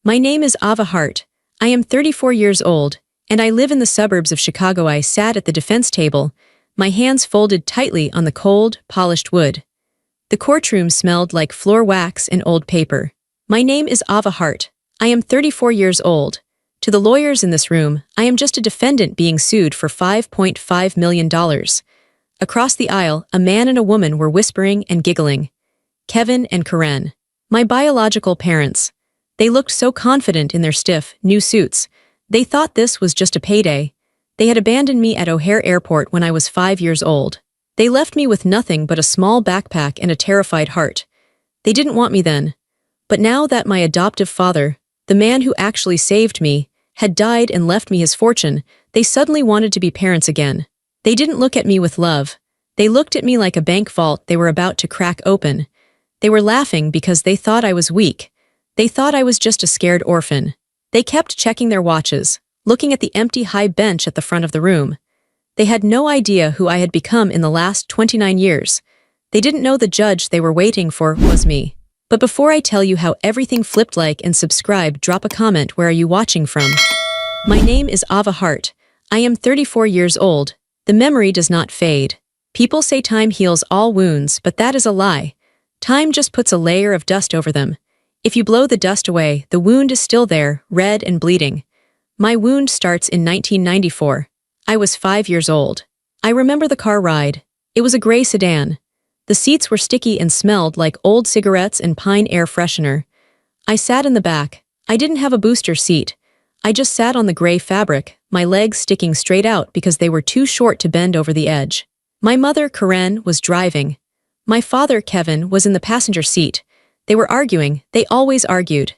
My name is Ava Hart. I am 34 years old, and I live in the suburbs of Chicago. I sat at the defense table, my hands folded tightly on the cold, polished wood. The courtroom smelled like floor wax and old paper. My name is Ava Hart. I am 34 years old. To the lawyers in this room, I am just a defendant being sued for $5.5 million. Across the aisle, a man and a woman were whispering and giggling. Kevin and Karen. My biological parents. They looked so confident in their stiff, new suits. They thought this was just a payday. They had abandoned me at O'Hare Airport when I was 5 years old. They left me with nothing but a small backpack and a terrified heart. They didn't want me then. But now that my adoptive father, the man who actually saved me, had died and left me his fortune, they suddenly wanted to be parents again. They didn't look at me with love. They looked at me like a bank vault they were about to crack open. They were laughing because they thought I was weak. They thought I was just a scared orphan. They kept checking their watches, looking at the empty high bench at the front of the room. They had no idea who I had become in the last 29 years. They didn't know the judge they were waiting for was me. But before I tell you how everything flipped, like and subscribe, drop a comment. Where are you watching from? My name is Ava Hart. I am 34 years old. The memory does not fade. People say time heals all wounds, but that is a lie. Time just puts a layer of dust over them. If you blow the dust away, the wound is still there, red and bleeding. My wound starts in 1994. I was 5 years old. I remember the car ride. It was a gray sedan. The seats were sticky and smelled like old cigarettes and pine air freshener. I sat in the back. I didn't have a booster seat. I just sat on the gray fabric, my legs sticking straight out because they were too short to bend over the edge. My mother, Karen, was driving. My father, Kevin, was in the passenger seat. They were arguing. They always argued.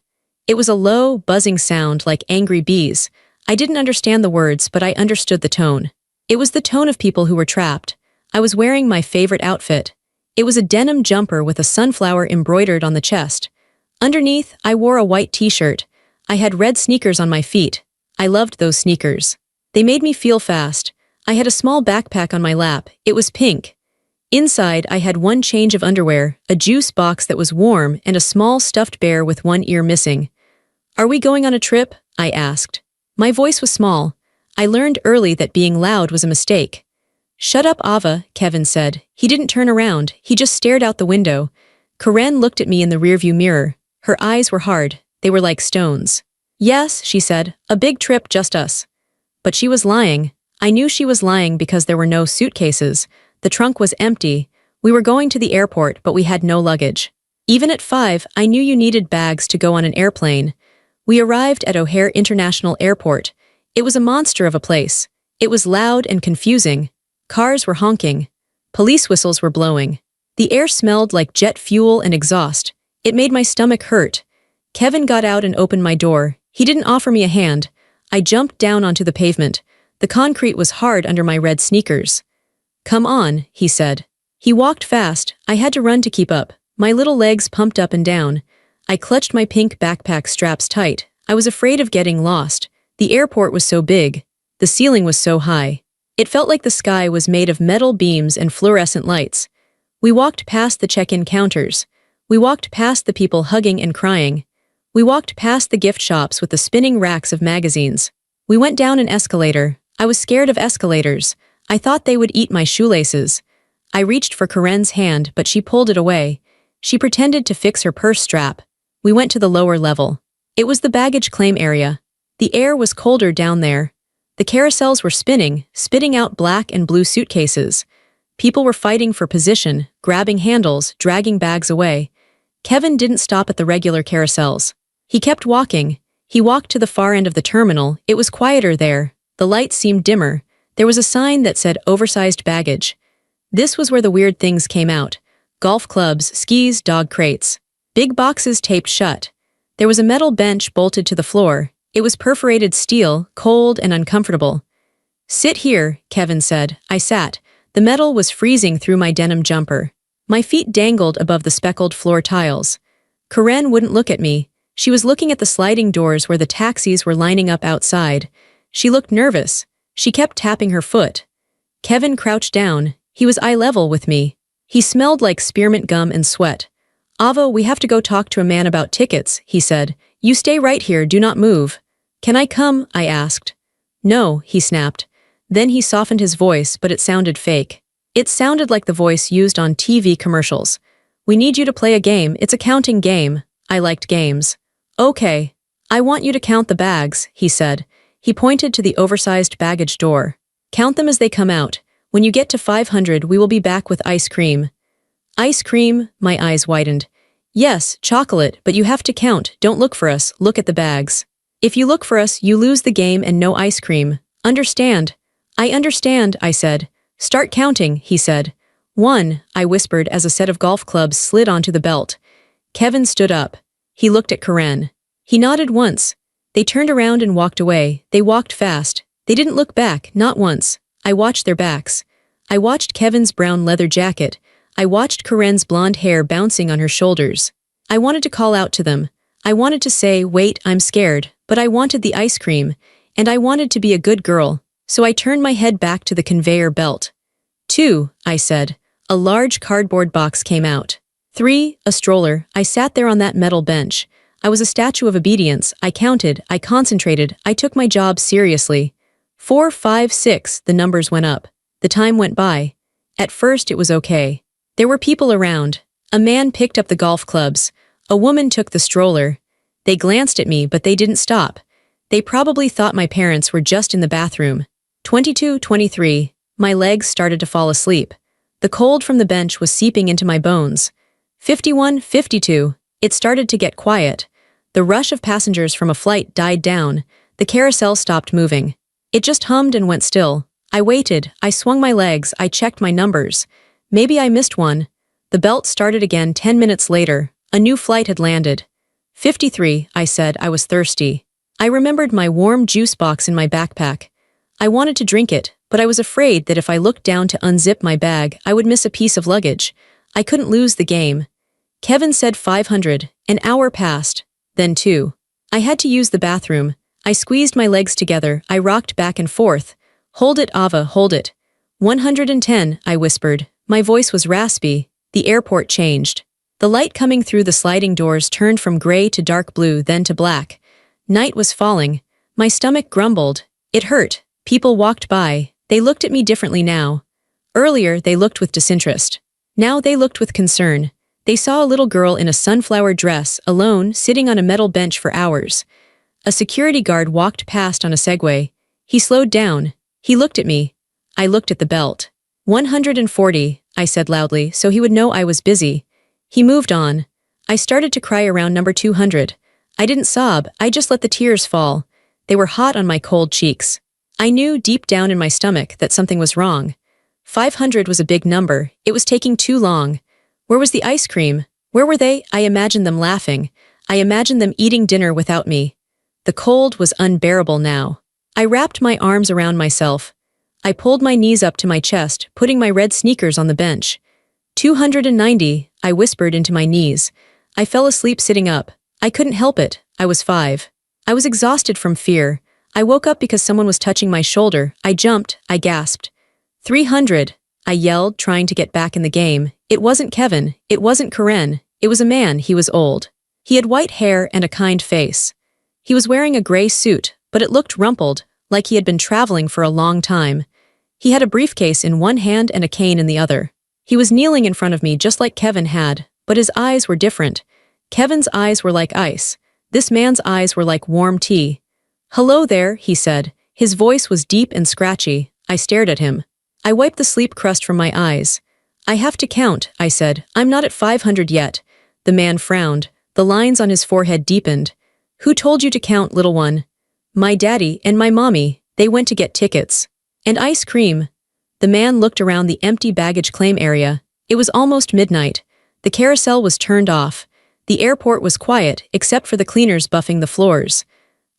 It was a low, buzzing sound like angry bees. I didn't understand the words, but I understood the tone. It was the tone of people who were trapped. I was wearing my favorite outfit. It was a denim jumper with a sunflower embroidered on the chest. Underneath, I wore a white t-shirt. I had red sneakers on my feet. I loved those sneakers. They made me feel fast. I had a small backpack on my lap. It was pink. Inside, I had one change of underwear, a juice box that was warm, and a small stuffed bear with one ear missing. "Are we going on a trip?" I asked. My voice was small. I learned early that being loud was a mistake. "Shut up, Ava," Kevin said. He didn't turn around. He just stared out the window. Karen looked at me in the rearview mirror. Her eyes were hard. They were like stones. "Yes," she said. "A big trip, just us." But she was lying. I knew she was lying because there were no suitcases. The trunk was empty. We were going to the airport, but we had no luggage. Even at 5, I knew you needed bags to go on an airplane. We arrived at O'Hare International Airport. It was a monster of a place. It was loud and confusing. Cars were honking. Police whistles were blowing. The air smelled like jet fuel and exhaust. It made my stomach hurt. Kevin got out and opened my door. He didn't offer me a hand. I jumped down onto the pavement. The concrete was hard under my red sneakers. "Come on," he said. He walked fast. I had to run to keep up. My little legs pumped up and down. I clutched my pink backpack straps tight. I was afraid of getting lost. The airport was so big. The ceiling was so high. It felt like the sky was made of metal beams and fluorescent lights. We walked past the check-in counters. We walked past the people hugging and crying. We walked past the gift shops with the spinning racks of magazines. We went down an escalator. I was scared of escalators. I thought they would eat my shoelaces. I reached for Karen's hand, but she pulled it away. She pretended to fix her purse strap. We went to the lower level. It was the baggage claim area. The air was colder down there. The carousels were spinning, spitting out black and blue suitcases. People were fighting for position, grabbing handles, dragging bags away. Kevin didn't stop at the regular carousels. He kept walking. He walked to the far end of the terminal. It was quieter there. The lights seemed dimmer. There was a sign that said oversized baggage. This was where the weird things came out. Golf clubs, skis, dog crates. Big boxes taped shut. There was a metal bench bolted to the floor. It was perforated steel, cold and uncomfortable. "Sit here," Kevin said. I sat. The metal was freezing through my denim jumper. My feet dangled above the speckled floor tiles. Karen wouldn't look at me. She was looking at the sliding doors where the taxis were lining up outside. She looked nervous. She kept tapping her foot. Kevin crouched down. He was eye level with me. He smelled like spearmint gum and sweat. "Ava, we have to go talk to a man about tickets," he said. You stay right here, do not move. Can I come? I asked. No, he snapped. Then he softened his voice, but it sounded fake. It sounded like the voice used on TV commercials. We need you to play a game, it's a counting game. I liked games. Okay. I want you to count the bags, he said. He pointed to the oversized baggage door. Count them as they come out. When you get to 500, we will be back with ice cream. Ice cream? My eyes widened. Yes, chocolate, but you have to count. Don't look for us, look at the bags. If you look for us, you lose the game and no ice cream. Understand? I understand, I said. Start counting, he said. 1, I whispered as a set of golf clubs slid onto the belt. Kevin stood up. He looked at Karen. He nodded once. They turned around and walked away. They walked fast. They didn't look back, not once. I watched their backs. I watched Kevin's brown leather jacket. I watched Karen's blonde hair bouncing on her shoulders. I wanted to call out to them. I wanted to say, wait, I'm scared, but I wanted the ice cream, and I wanted to be a good girl, so I turned my head back to the conveyor belt. 2, I said. A large cardboard box came out. 3, a stroller. I sat there on that metal bench. I was a statue of obedience. I counted, I concentrated, I took my job seriously. 4, 5, 6, the numbers went up. The time went by. At first it was okay. There were people around. A man picked up the golf clubs. A woman took the stroller. They glanced at me, but they didn't stop. They probably thought my parents were just in the bathroom. 22, 23. My legs started to fall asleep. The cold from the bench was seeping into my bones. 51, 52. It started to get quiet. The rush of passengers from a flight died down. The carousel stopped moving. It just hummed and went still. I waited. I swung my legs. I checked my numbers. Maybe I missed one. The belt started again 10 minutes later. A new flight had landed. 53, I said. I was thirsty. I remembered my warm juice box in my backpack. I wanted to drink it, but I was afraid that if I looked down to unzip my bag, I would miss a piece of luggage. I couldn't lose the game. Kevin said 500. An hour passed. Then 2. I had to use the bathroom. I squeezed my legs together. I rocked back and forth. Hold it, Ava, hold it. 110, I whispered. My voice was raspy. The airport changed. The light coming through the sliding doors turned from gray to dark blue, then to black. Night was falling. My stomach grumbled. It hurt. People walked by. They looked at me differently now. Earlier, they looked with disinterest. Now they looked with concern. They saw a little girl in a sunflower dress, alone, sitting on a metal bench for hours. A security guard walked past on a Segway. He slowed down. He looked at me. I looked at the belt. 140, I said loudly, so he would know I was busy. He moved on. I started to cry around number 200. I didn't sob, I just let the tears fall. They were hot on my cold cheeks. I knew deep down in my stomach that something was wrong. 500 was a big number. It was taking too long. Where was the ice cream? Where were they? I imagined them laughing. I imagined them eating dinner without me. The cold was unbearable now. I wrapped my arms around myself. I pulled my knees up to my chest, putting my red sneakers on the bench. 290, I whispered into my knees. I fell asleep sitting up. I couldn't help it. I was 5. I was exhausted from fear. I woke up because someone was touching my shoulder. I jumped. I gasped. 300, I yelled, trying to get back in the game. It wasn't Kevin. It wasn't Karen. It was a man. He was old. He had white hair and a kind face. He was wearing a gray suit, but it looked rumpled, like he had been traveling for a long time. He had a briefcase in one hand and a cane in the other. He was kneeling in front of me just like Kevin had, but his eyes were different. Kevin's eyes were like ice. This man's eyes were like warm tea. "Hello there," he said. His voice was deep and scratchy. I stared at him. I wiped the sleep crust from my eyes. "I have to count," I said. "I'm not at 500 yet." The man frowned. The lines on his forehead deepened. "Who told you to count, little one?" "My daddy and my mommy. They went to get tickets. And ice cream." The man looked around the empty baggage claim area. It was almost midnight. The carousel was turned off. The airport was quiet, except for the cleaners buffing the floors.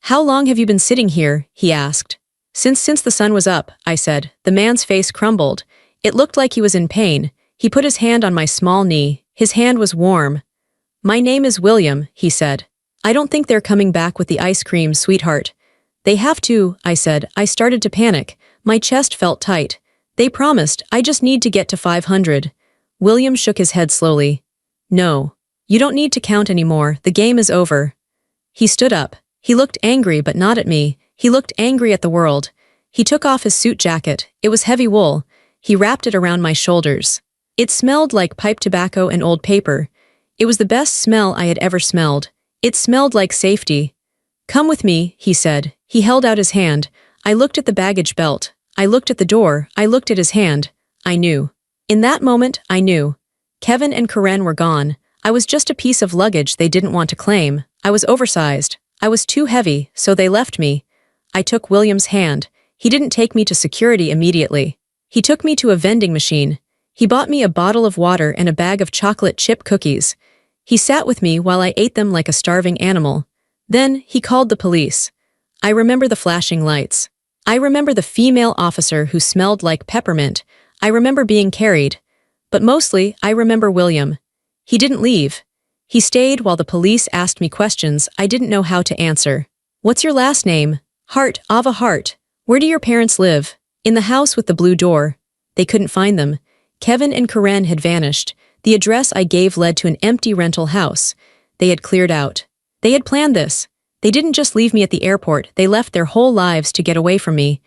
"How long have you been sitting here?" he asked. Since the sun was up," I said. The man's face crumbled. It looked like he was in pain. He put his hand on my small knee. His hand was warm. "My name is William," he said. "I don't think they're coming back with the ice cream, sweetheart." "They have to," I said. I started to panic. My chest felt tight. "They promised. I just need to get to 500. William shook his head slowly. "No. You don't need to count anymore. The game is over." He stood up. He looked angry, but not at me. He looked angry at the world. He took off his suit jacket. It was heavy wool. He wrapped it around my shoulders. It smelled like pipe tobacco and old paper. It was the best smell I had ever smelled. It smelled like safety. "Come with me," he said. He held out his hand. I looked at the baggage belt. I looked at the door. I looked at his hand. I knew. In that moment, I knew. Kevin and Karen were gone. I was just a piece of luggage they didn't want to claim. I was oversized. I was too heavy, so they left me. I took William's hand. He didn't take me to security immediately. He took me to a vending machine. He bought me a bottle of water and a bag of chocolate chip cookies. He sat with me while I ate them like a starving animal. Then, he called the police. I remember the flashing lights. I remember the female officer who smelled like peppermint. I remember being carried. But mostly, I remember William. He didn't leave. He stayed while the police asked me questions I didn't know how to answer. "What's your last name?" "Hart, Ava Hart." "Where do your parents live?" "In the house with the blue door." They couldn't find them. Kevin and Karen had vanished. The address I gave led to an empty rental house. They had cleared out. They had planned this. They didn't just leave me at the airport, they left their whole lives to get away from me.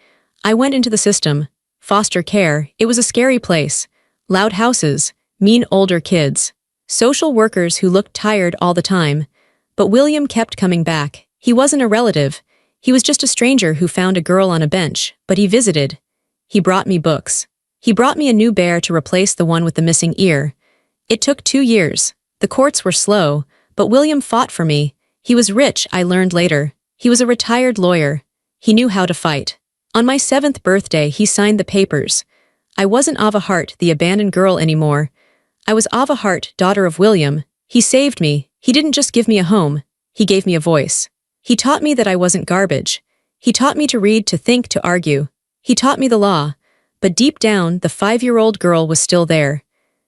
I went into the system. Foster care, it was a scary place. Loud houses, mean older kids. Social workers who looked tired all the time. But William kept coming back. He wasn't a relative. He was just a stranger who found a girl on a bench, but he visited. He brought me books. He brought me a new bear to replace the one with the missing ear. It took 2 years. The courts were slow, but William fought for me. He was rich, I learned later. He was a retired lawyer. He knew how to fight. On my 7th birthday, he signed the papers. I wasn't Ava Hart, the abandoned girl, anymore. I was Ava Hart, daughter of William. He saved me. He didn't just give me a home. He gave me a voice. He taught me that I wasn't garbage. He taught me to read, to think, to argue. He taught me the law. But deep down, the 5-year-old girl was still there.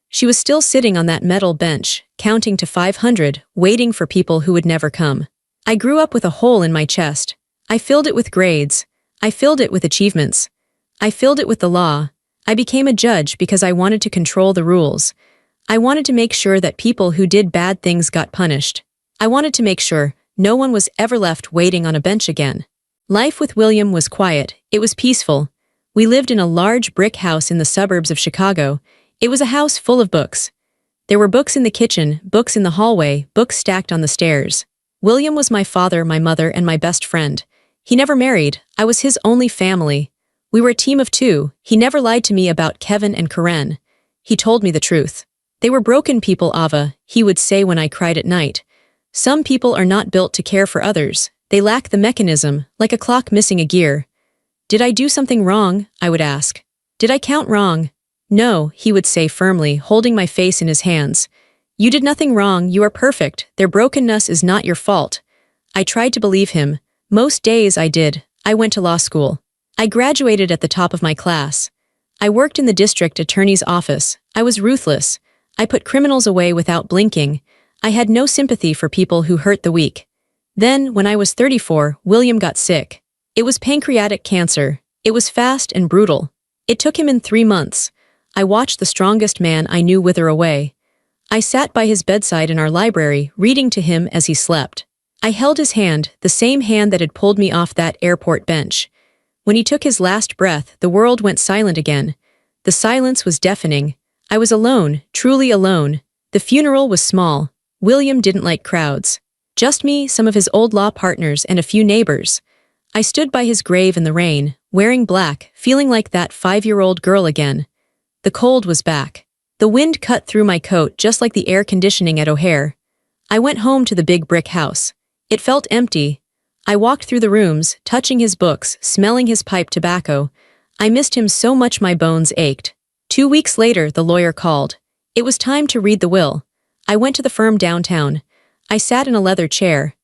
She was still sitting on that metal bench, counting to 500, waiting for people who would never come. I grew up with a hole in my chest. I filled it with grades. I filled it with achievements. I filled it with the law. I became a judge because I wanted to control the rules. I wanted to make sure that people who did bad things got punished. I wanted to make sure no one was ever left waiting on a bench again. Life with William was quiet. It was peaceful. We lived in a large brick house in the suburbs of Chicago. It was a house full of books. There were books in the kitchen, books in the hallway, books stacked on the stairs. William was my father, my mother, and my best friend. He never married. I was his only family. We were a team of 2. He never lied to me about Kevin and Karen. He told me the truth. "They were broken people, Ava," he would say when I cried at night. "Some people are not built to care for others. They lack the mechanism, like a clock missing a gear." "Did I do something wrong?" I would ask. "Did I count wrong?" "No," he would say firmly, holding my face in his hands. "You did nothing wrong, you are perfect. Their brokenness is not your fault." I tried to believe him. Most days I did. I went to law school. I graduated at the top of my class. I worked in the district attorney's office. I was ruthless. I put criminals away without blinking. I had no sympathy for people who hurt the weak. Then, when I was 34, William got sick. It was pancreatic cancer. It was fast and brutal. It took him in 3 months. I watched the strongest man I knew wither away. I sat by his bedside in our library, reading to him as he slept. I held his hand, the same hand that had pulled me off that airport bench. When he took his last breath, the world went silent again. The silence was deafening. I was alone, truly alone. The funeral was small. William didn't like crowds. Just me, some of his old law partners, and a few neighbors. I stood by his grave in the rain, wearing black, feeling like that 5-year-old girl again. The cold was back. The wind cut through my coat just like the air conditioning at O'Hare. I went home to the big brick house. It felt empty. I walked through the rooms, touching his books, smelling his pipe tobacco. I missed him so much my bones ached. 2 weeks later, the lawyer called. It was time to read the will. I went to the firm downtown. I sat in a leather chair.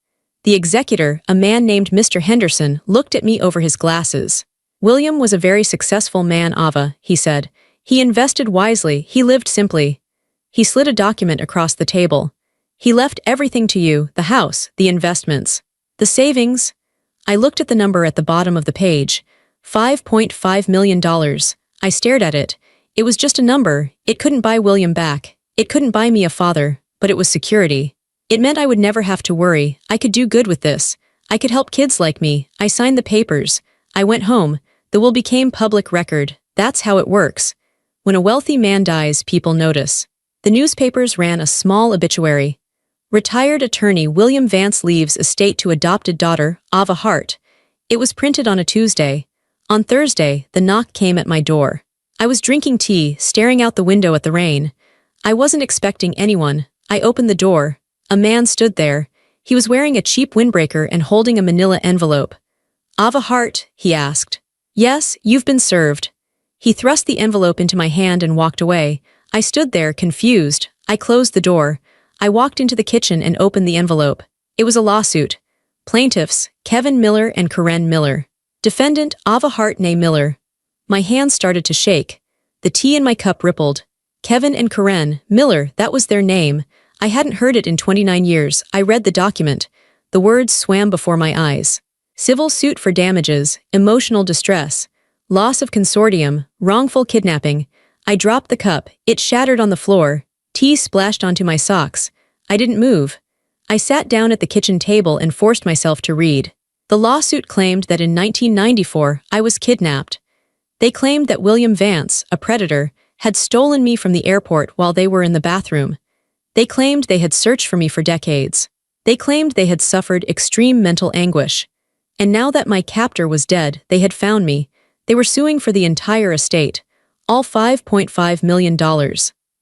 The executor, a man named Mr. Henderson, looked at me over his glasses. "William was a very successful man, Ava," he said. "He invested wisely, he lived simply." He slid a document across the table. "He left everything to you, the house, the investments. The savings." I looked at the number at the bottom of the page. $5.5 million. I stared at it. It was just a number. It couldn't buy William back. It couldn't buy me a father, but it was security. It meant I would never have to worry. I could do good with this. I could help kids like me. I signed the papers. I went home. The will became public record. That's how it works. When a wealthy man dies, people notice. The newspapers ran a small obituary. Retired attorney William Vance leaves estate to adopted daughter, Ava Hart. It was printed on a Tuesday. On Thursday, the knock came at my door. I was drinking tea, staring out the window at the rain. I wasn't expecting anyone. I opened the door. A man stood there. He was wearing a cheap windbreaker and holding a manila envelope. Ava Hart, he asked. Yes, you've been served. He thrust the envelope into my hand and walked away. I stood there, confused. I closed the door. I walked into the kitchen and opened the envelope. It was a lawsuit. Plaintiffs, Kevin Miller and Karen Miller. Defendant, Ava Hart née Miller. My hands started to shake. The tea in my cup rippled. Kevin and Karen Miller, that was their name. I hadn't heard it in 29 years. I read the document. The words swam before my eyes. Civil suit for damages, emotional distress, loss of consortium, wrongful kidnapping. I dropped the cup. It shattered on the floor. Tea splashed onto my socks. I didn't move. I sat down at the kitchen table and forced myself to read. The lawsuit claimed that in 1994, I was kidnapped. They claimed that William Vance, a predator, had stolen me from the airport while they were in the bathroom. They claimed they had searched for me for decades. They claimed they had suffered extreme mental anguish. And now that my captor was dead, they had found me. They were suing for the entire estate, all $5.5 million.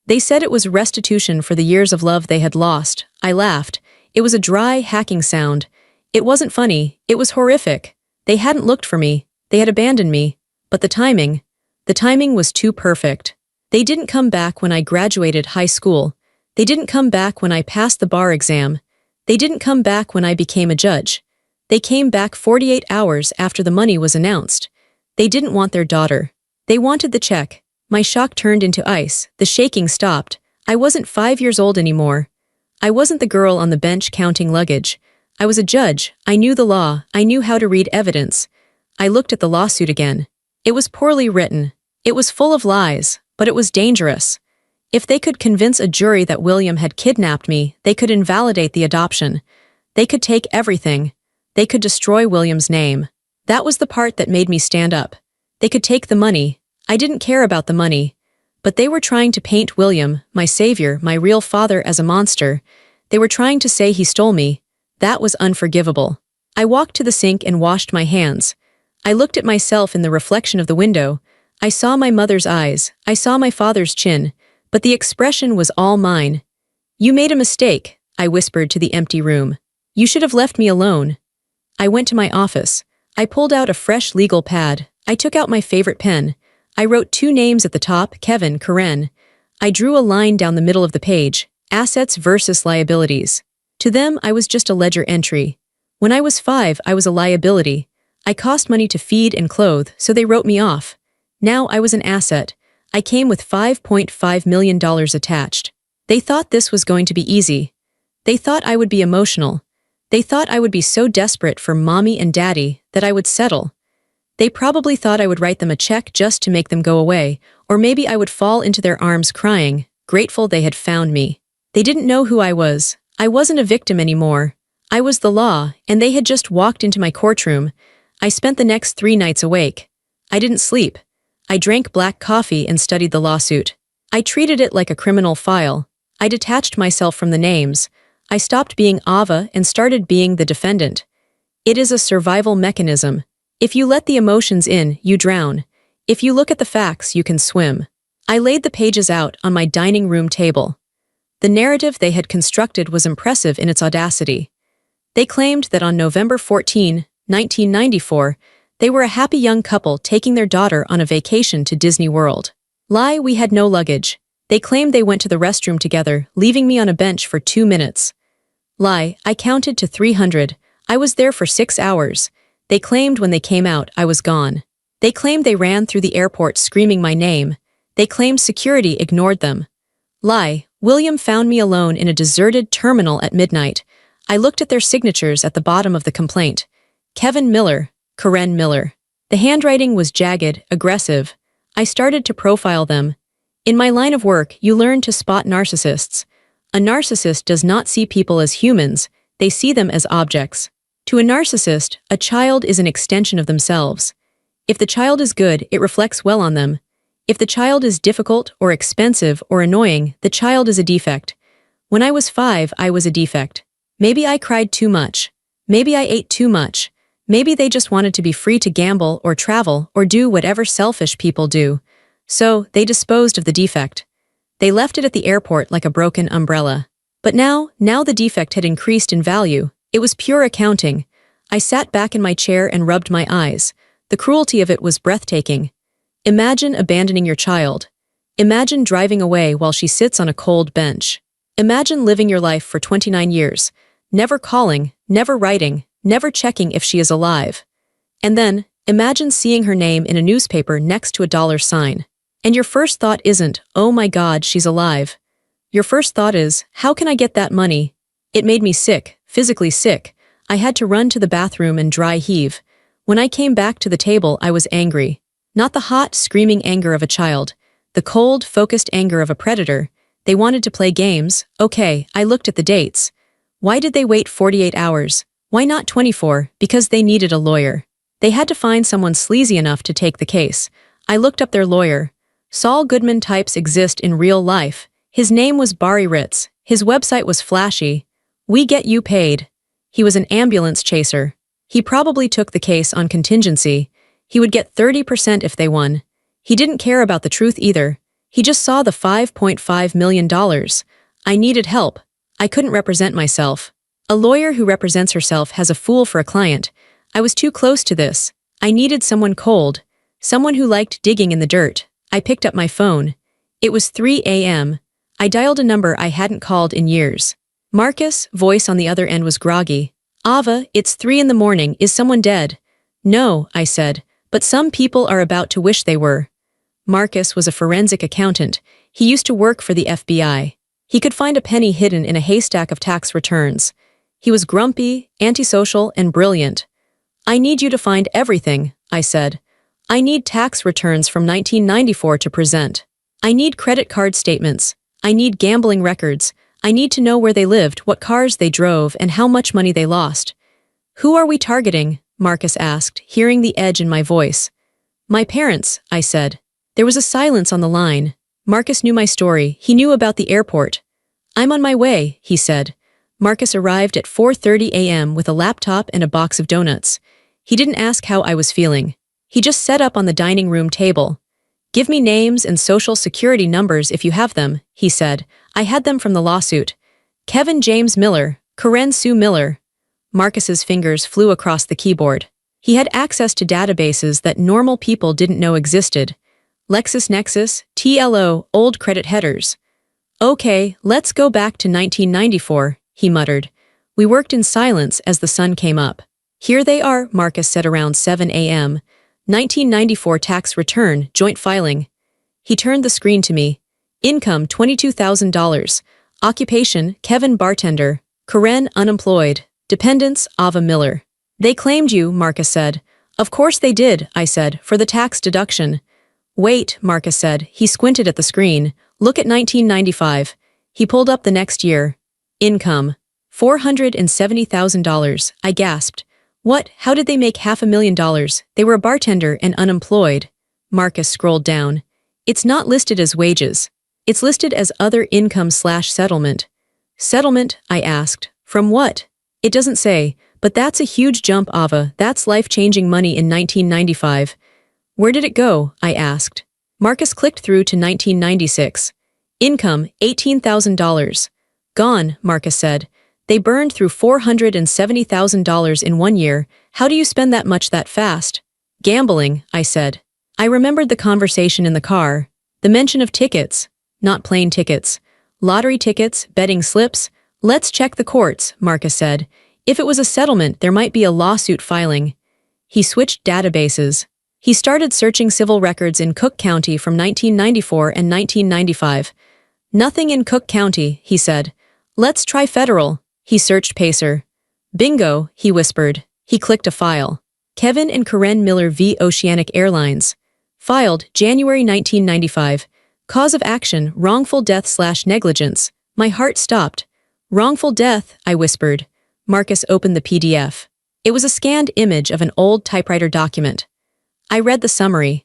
They said it was restitution for the years of love they had lost. I laughed. It was a dry, hacking sound. It wasn't funny. It was horrific. They hadn't looked for me. They had abandoned me. But the timing was too perfect. They didn't come back when I graduated high school. They didn't come back when I passed the bar exam. They didn't come back when I became a judge. They came back 48 hours after the money was announced. They didn't want their daughter. They wanted the check. My shock turned into ice. The shaking stopped. I wasn't 5 years old anymore. I wasn't the girl on the bench counting luggage. I was a judge. I knew the law. I knew how to read evidence. I looked at the lawsuit again. It was poorly written. It was full of lies, but it was dangerous. If they could convince a jury that William had kidnapped me, they could invalidate the adoption. They could take everything. They could destroy William's name. That was the part that made me stand up. They could take the money. I didn't care about the money. But they were trying to paint William, my savior, my real father, as a monster. They were trying to say he stole me. That was unforgivable. I walked to the sink and washed my hands. I looked at myself in the reflection of the window. I saw my mother's eyes. I saw my father's chin. But the expression was all mine. You made a mistake, I whispered to the empty room. You should have left me alone. I went to my office. I pulled out a fresh legal pad. I took out my favorite pen. I wrote 2 names at the top, Kevin, Karen. I drew a line down the middle of the page, assets versus liabilities. To them, I was just a ledger entry. When I was 5, I was a liability. I cost money to feed and clothe, so they wrote me off. Now I was an asset. I came with $5.5 million attached. They thought this was going to be easy. They thought I would be emotional. They thought I would be so desperate for mommy and daddy that I would settle. They probably thought I would write them a check just to make them go away, or maybe I would fall into their arms crying, grateful they had found me. They didn't know who I was. I wasn't a victim anymore. I was the law, and they had just walked into my courtroom. I spent the next 3 nights awake. I didn't sleep. I drank black coffee and studied the lawsuit. I treated it like a criminal file. I detached myself from the names. I stopped being Ava and started being the defendant. It is a survival mechanism. If you let the emotions in, you drown. If you look at the facts, you can swim. I laid the pages out on my dining room table. The narrative they had constructed was impressive in its audacity. They claimed that on November 14, 1994, they were a happy young couple taking their daughter on a vacation to Disney World. Lie, we had no luggage. They claimed they went to the restroom together, leaving me on a bench for 2 minutes. Lie, I counted to 300. I was there for 6 hours. They claimed when they came out, I was gone. They claimed they ran through the airport screaming my name. They claimed security ignored them. Lie, William found me alone in a deserted terminal at midnight. I looked at their signatures at the bottom of the complaint. Kevin Miller, Karen Miller. The handwriting was jagged, aggressive. I started to profile them. In my line of work, you learn to spot narcissists. A narcissist does not see people as humans, they see them as objects. To a narcissist, a child is an extension of themselves. If the child is good, it reflects well on them. If the child is difficult or expensive or annoying, the child is a defect. When I was 5, I was a defect. Maybe I cried too much. Maybe I ate too much. Maybe they just wanted to be free to gamble or travel or do whatever selfish people do. So, they disposed of the defect. They left it at the airport like a broken umbrella. But now the defect had increased in value. It was pure accounting. I sat back in my chair and rubbed my eyes. The cruelty of it was breathtaking. Imagine abandoning your child. Imagine driving away while she sits on a cold bench. Imagine living your life for 29 years, never calling, never writing, never checking if she is alive. And then, imagine seeing her name in a newspaper next to a dollar sign. And your first thought isn't, oh my God, she's alive. Your first thought is, how can I get that money? It made me sick, physically sick. I had to run to the bathroom and dry heave. When I came back to the table, I was angry. Not the hot, screaming anger of a child. The cold, focused anger of a predator. They wanted to play games. Okay, I looked at the dates. Why did they wait 48 hours? Why not 24? Because they needed a lawyer. They had to find someone sleazy enough to take the case. I looked up their lawyer. Saul Goodman types exist in real life. His name was Barry Ritz. His website was flashy. We get you paid. He was an ambulance chaser. He probably took the case on contingency. He would get 30% if they won. He didn't care about the truth either. He just saw the $5.5 million. I needed help. I couldn't represent myself. A lawyer who represents herself has a fool for a client. I was too close to this. I needed someone cold. Someone who liked digging in the dirt. I picked up my phone. It was 3 a.m. I dialed a number I hadn't called in years. Marcus' voice on the other end was groggy. Ava, it's 3 in the morning. Is someone dead? No, I said, but some people are about to wish they were. Marcus was a forensic accountant. He used to work for the FBI. He could find a penny hidden in a haystack of tax returns. He was grumpy, antisocial, and brilliant. I need you to find everything, I said. I need tax returns from 1994 to present. I need credit card statements. I need gambling records. I need to know where they lived, what cars they drove, and how much money they lost. Who are we targeting? Marcus asked, hearing the edge in my voice. My parents, I said. There was a silence on the line. Marcus knew my story. He knew about the airport. I'm on my way, he said. Marcus arrived at 4:30 a.m. with a laptop and a box of donuts. He didn't ask how I was feeling. He just sat up on the dining room table. Give me names and social security numbers if you have them, he said. I had them from the lawsuit. Kevin James Miller, Karen Sue Miller. Marcus's fingers flew across the keyboard. He had access to databases that normal people didn't know existed. LexisNexis, TLO, old credit headers. Okay, let's go back to 1994, he muttered. We worked in silence as the sun came up. Here they are, Marcus said around 7 a.m. 1994 tax return, joint filing. He turned the screen to me. Income $22,000. Occupation, Kevin bartender. Karen unemployed. Dependents, Ava Miller. They claimed you, Marcus said. Of course they did, I said, for the tax deduction. Wait, Marcus said. He squinted at the screen. Look at 1995. He pulled up the next year. Income. $470,000, I gasped. What? How did they make $500,000? They were a bartender and unemployed. Marcus scrolled down. It's not listed as wages. It's listed as other income/settlement. Settlement, I asked. From what? It doesn't say, but that's a huge jump, Ava. That's life-changing money in 1995. Where did it go? I asked. Marcus clicked through to 1996. Income, $18,000. Gone, Marcus said. They burned through $470,000 in 1 year. How do you spend that much that fast? Gambling, I said. I remembered the conversation in the car. The mention of tickets. Not plane tickets. Lottery tickets, betting slips. Let's check the courts, Marcus said. If it was a settlement, there might be a lawsuit filing. He switched databases. He started searching civil records in Cook County from 1994 and 1995. Nothing in Cook County, he said. Let's try federal. He searched Pacer. Bingo, he whispered. He clicked a file. Kevin and Karen Miller v. Oceanic Airlines. Filed, January 1995. Cause of action, wrongful death/negligence. My heart stopped. Wrongful death, I whispered. Marcus opened the PDF. It was a scanned image of an old typewriter document. I read the summary.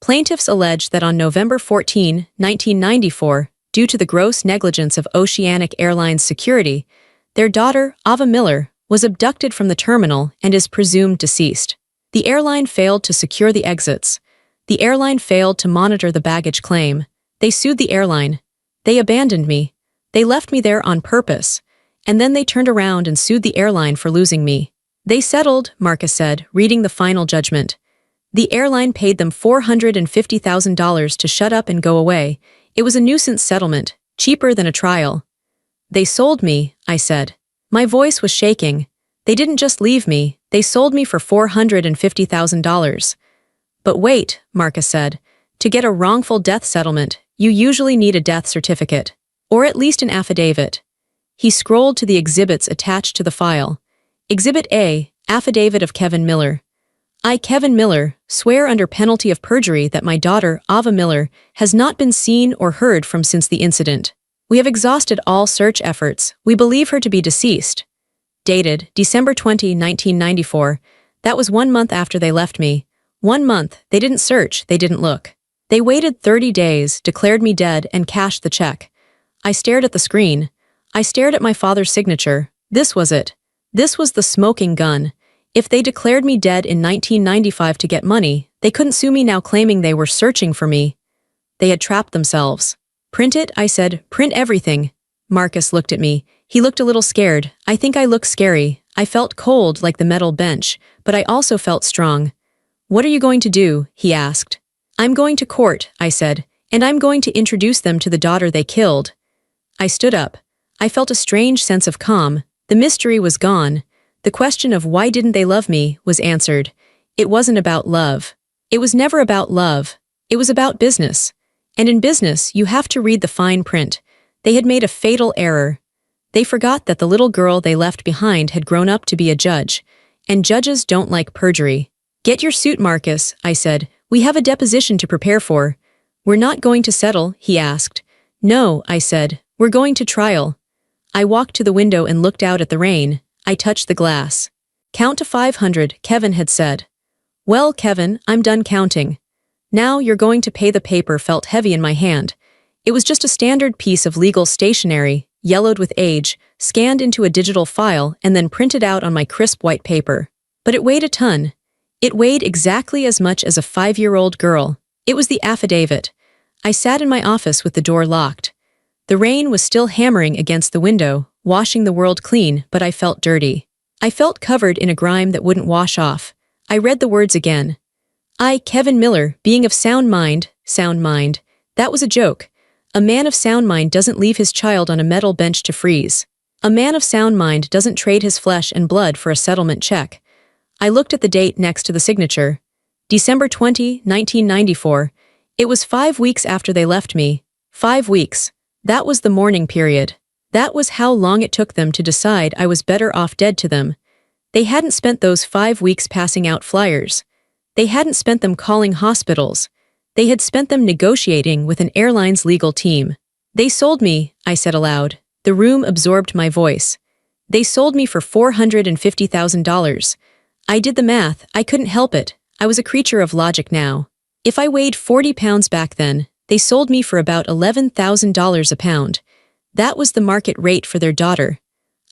Plaintiffs allege that on November 14, 1994, due to the gross negligence of Oceanic Airlines security, their daughter, Ava Miller, was abducted from the terminal and is presumed deceased. The airline failed to secure the exits. The airline failed to monitor the baggage claim. They sued the airline. They abandoned me. They left me there on purpose. And then they turned around and sued the airline for losing me. They settled, Marcus said, reading the final judgment. The airline paid them $450,000 to shut up and go away. It was a nuisance settlement, cheaper than a trial. They sold me, I said. My voice was shaking. They didn't just leave me, they sold me for $450,000. But wait, Marcus said. To get a wrongful death settlement, you usually need a death certificate. Or at least an affidavit. He scrolled to the exhibits attached to the file. Exhibit A, Affidavit of Kevin Miller. I, Kevin Miller, swear under penalty of perjury that my daughter, Ava Miller, has not been seen or heard from since the incident. We have exhausted all search efforts. We believe her to be deceased. Dated, December 20, 1994. That was 1 month after they left me. 1 month, they didn't search, they didn't look. They waited 30 days, declared me dead, and cashed the check. I stared at the screen. I stared at my father's signature. This was it. This was the smoking gun. If they declared me dead in 1995 to get money, they couldn't sue me now claiming they were searching for me. They had trapped themselves. Print it, I said, print everything. Marcus looked at me. He looked a little scared. I think I looked scary. I felt cold like the metal bench, but I also felt strong. What are you going to do? He asked. I'm going to court, I said, and I'm going to introduce them to the daughter they killed. I stood up. I felt a strange sense of calm. The mystery was gone. The question of why didn't they love me was answered. It wasn't about love. It was never about love. It was about business. And in business, you have to read the fine print. They had made a fatal error. They forgot that the little girl they left behind had grown up to be a judge. And judges don't like perjury. Get your suit, Marcus, I said. We have a deposition to prepare for. We're not going to settle, he asked. No, I said. We're going to trial. I walked to the window and looked out at the rain. I touched the glass. Count to 500, Kevin had said. Well, Kevin, I'm done counting. Now you're going to pay. The paper felt heavy in my hand. It was just a standard piece of legal stationery, yellowed with age, scanned into a digital file and then printed out on my crisp white paper. But it weighed a ton. It weighed exactly as much as a 5-year-old girl. It was the affidavit. I sat in my office with the door locked. The rain was still hammering against the window, washing the world clean, but I felt dirty. I felt covered in a grime that wouldn't wash off. I read the words again. I, Kevin Miller, being of sound mind. That was a joke. A man of sound mind doesn't leave his child on a metal bench to freeze. A man of sound mind doesn't trade his flesh and blood for a settlement check. I looked at the date next to the signature. December 20, 1994. It was 5 weeks after they left me. 5 weeks. That was the mourning period. That was how long it took them to decide I was better off dead to them. They hadn't spent those 5 weeks passing out flyers. They hadn't spent them calling hospitals. They had spent them negotiating with an airline's legal team. They sold me, I said aloud. The room absorbed my voice. They sold me for $450,000. I did the math. I couldn't help it. I was a creature of logic now. If I weighed 40 pounds back then, they sold me for about $11,000 a pound. That was the market rate for their daughter.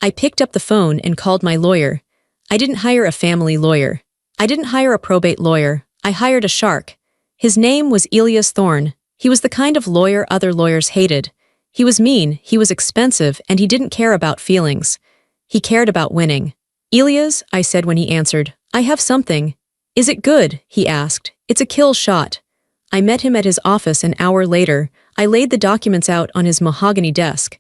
I picked up the phone and called my lawyer. I didn't hire a family lawyer. I didn't hire a probate lawyer. I hired a shark. His name was Elias Thorne. He was the kind of lawyer other lawyers hated. He was mean, he was expensive, and he didn't care about feelings. He cared about winning. Elias, I said when he answered, I have something. Is it good? He asked. It's a kill shot. I met him at his office an hour later. I laid the documents out on his mahogany desk.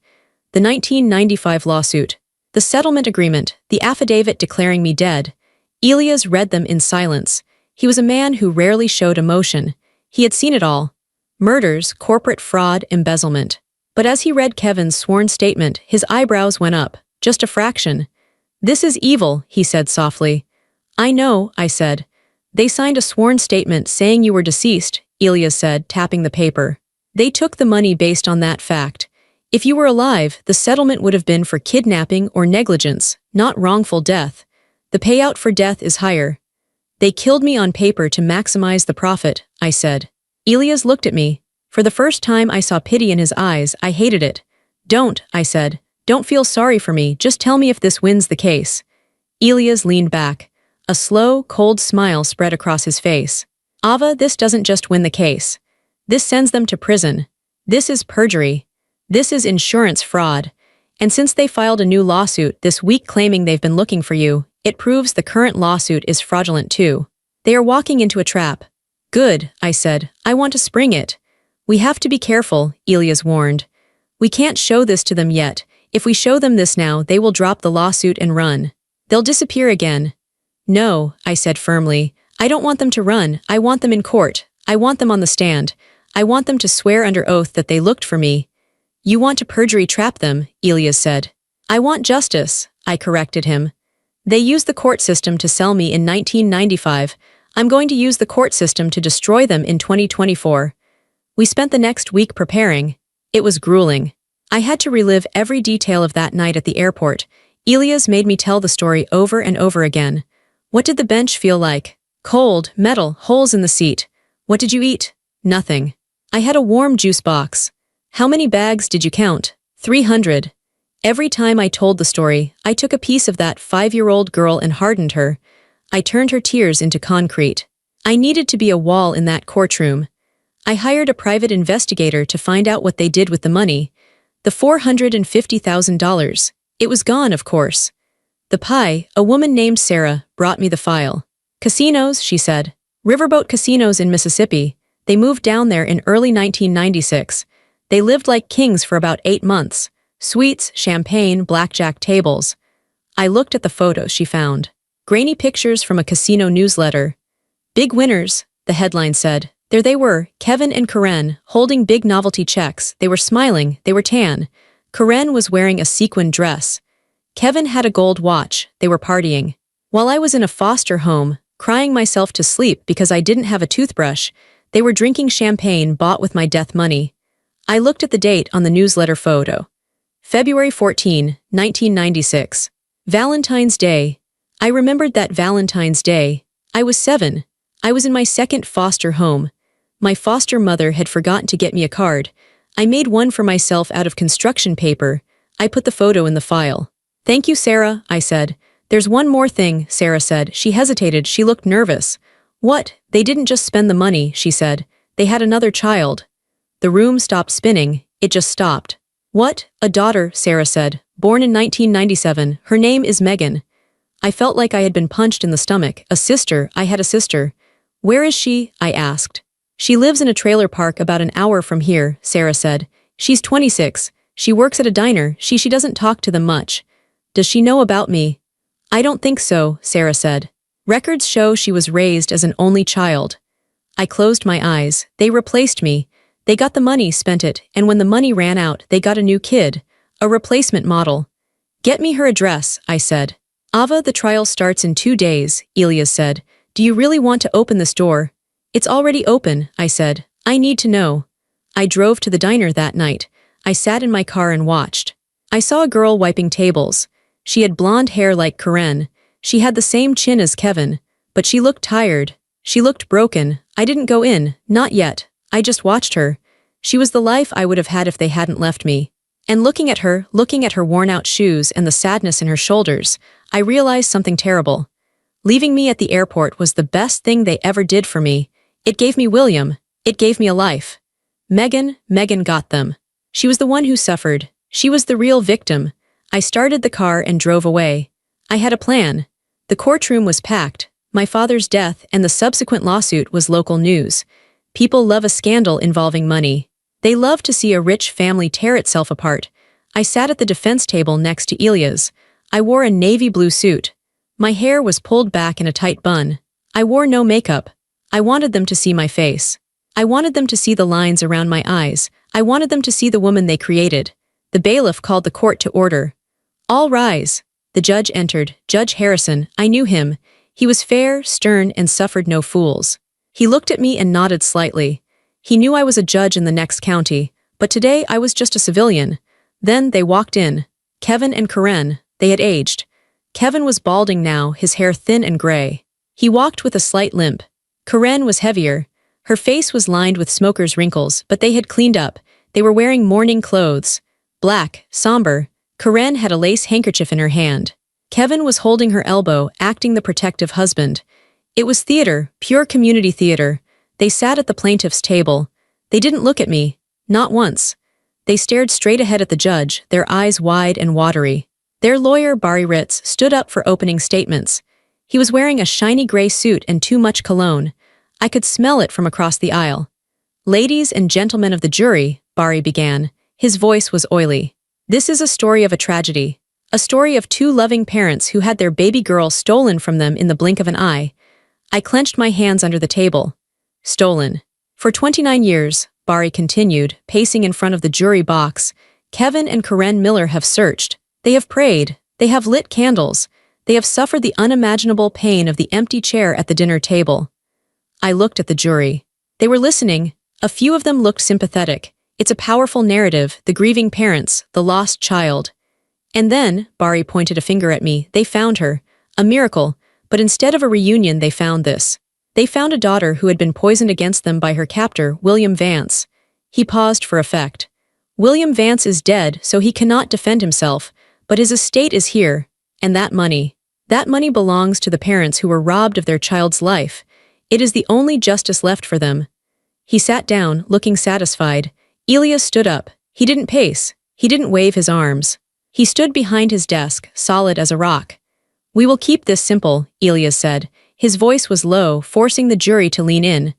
The 1995 lawsuit. The settlement agreement, the affidavit declaring me dead. Elias read them in silence. He was a man who rarely showed emotion. He had seen it all. Murders, corporate fraud, embezzlement. But as he read Kevin's sworn statement, his eyebrows went up, just a fraction. This is evil, he said softly. I know, I said. They signed a sworn statement saying you were deceased, Elias said, tapping the paper. They took the money based on that fact. If you were alive, the settlement would have been for kidnapping or negligence, not wrongful death. The payout for death is higher. They killed me on paper to maximize the profit, I said. Elias looked at me. For the first time I saw pity in his eyes. I hated it. Don't, I said. Don't feel sorry for me, just tell me if this wins the case. Elias leaned back. A slow, cold smile spread across his face. Ava, this doesn't just win the case. This sends them to prison. This is perjury. This is insurance fraud. And since they filed a new lawsuit this week claiming they've been looking for you, it proves the current lawsuit is fraudulent too. They are walking into a trap. Good, I said. I want to spring it. We have to be careful, Elias warned. We can't show this to them yet. If we show them this now, they will drop the lawsuit and run. They'll disappear again. No, I said firmly. I don't want them to run. I want them in court. I want them on the stand. I want them to swear under oath that they looked for me. You want to perjury trap them, Elias said. I want justice, I corrected him. They used the court system to sell me in 1995. I'm going to use the court system to destroy them in 2024. We spent the next week preparing. It was grueling. I had to relive every detail of that night at the airport. Elias made me tell the story over and over again. What did the bench feel like? Cold, metal, holes in the seat. What did you eat? Nothing. I had a warm juice box. How many bags did you count? 300. Every time I told the story, I took a piece of that 5-year-old girl and hardened her. I turned her tears into concrete. I needed to be a wall in that courtroom. I hired a private investigator to find out what they did with the money. The $450,000. It was gone, of course. The pie, a woman named Sarah, brought me the file. Casinos, she said. Riverboat casinos in Mississippi. They moved down there in early 1996. They lived like kings for about 8 months. Suites, champagne, blackjack tables. I looked at the photos she found. Grainy pictures from a casino newsletter. Big winners, the headline said. There they were, Kevin and Karen, holding big novelty checks. They were smiling, they were tan. Karen was wearing a sequin dress. Kevin had a gold watch. They were partying. While I was in a foster home, crying myself to sleep because I didn't have a toothbrush, they were drinking champagne bought with my death money. I looked at the date on the newsletter photo. February 14, 1996. Valentine's Day. I remembered that Valentine's Day. I was 7. I was in my second foster home. My foster mother had forgotten to get me a card. I made one for myself out of construction paper. I put the photo in the file. Thank you, Sarah, I said. There's one more thing, Sarah said. She hesitated. She looked nervous. What? They didn't just spend the money, she said. They had another child. The room stopped spinning. It just stopped. What? A daughter, Sarah said. Born in 1997. Her name is Megan. I felt like I had been punched in the stomach. A sister. I had a sister. Where is she? I asked. She lives in a trailer park about an hour from here, Sarah said. She's 26. She works at a diner. She doesn't talk to them much. Does she know about me? I don't think so, Sarah said. Records show she was raised as an only child. I closed my eyes. They replaced me. They got the money, spent it, and when the money ran out, they got a new kid. A replacement model. Get me her address, I said. Ava, the trial starts in 2 days, Elias said. Do you really want to open this door? It's already open, I said. I need to know. I drove to the diner that night. I sat in my car and watched. I saw a girl wiping tables. She had blonde hair like Karen. She had the same chin as Kevin, but she looked tired. She looked broken. I didn't go in, not yet. I just watched her. She was the life I would have had if they hadn't left me. And looking at her worn-out shoes and the sadness in her shoulders, I realized something terrible. Leaving me at the airport was the best thing they ever did for me. It gave me William. It gave me a life. Megan got them. She was the one who suffered. She was the real victim. I started the car and drove away. I had a plan. The courtroom was packed. My father's death and the subsequent lawsuit was local news. People love a scandal involving money. They love to see a rich family tear itself apart. I sat at the defense table next to Elias. I wore a navy blue suit. My hair was pulled back in a tight bun. I wore no makeup. I wanted them to see my face. I wanted them to see the lines around my eyes. I wanted them to see the woman they created. The bailiff called the court to order. All rise. The judge entered. Judge Harrison. I knew him. He was fair, stern, and suffered no fools. He looked at me and nodded slightly. He knew I was a judge in the next county, but today I was just a civilian. Then they walked in. Kevin and Karen, they had aged. Kevin was balding now, his hair thin and gray. He walked with a slight limp. Karen was heavier. Her face was lined with smoker's wrinkles, but they had cleaned up. They were wearing mourning clothes. Black, somber. Karen had a lace handkerchief in her hand. Kevin was holding her elbow, acting the protective husband. It was theater, pure community theater. They sat at the plaintiff's table. They didn't look at me. Not once. They stared straight ahead at the judge, their eyes wide and watery. Their lawyer, Barry Ritz, stood up for opening statements. He was wearing a shiny gray suit and too much cologne. I could smell it from across the aisle. "Ladies and gentlemen of the jury," Barry began. His voice was oily. "This is a story of a tragedy. A story of two loving parents who had their baby girl stolen from them in the blink of an eye." I clenched my hands under the table. "Stolen. For 29 years, Barry continued, pacing in front of the jury box, "Kevin and Karen Miller have searched. They have prayed. They have lit candles. They have suffered the unimaginable pain of the empty chair at the dinner table." I looked at the jury. They were listening. A few of them looked sympathetic. It's a powerful narrative, the grieving parents, the lost child. And then, Barry pointed a finger at me, they found her. A miracle, but instead of a reunion they found this. They found a daughter who had been poisoned against them by her captor, William Vance. He paused for effect. "William Vance is dead, so he cannot defend himself, but his estate is here, and that money belongs to the parents who were robbed of their child's life. It is the only justice left for them." He sat down, looking satisfied. Elias stood up. He didn't pace. He didn't wave his arms. He stood behind his desk, solid as a rock. "We will keep this simple," Elias said. His voice was low, forcing the jury to lean in.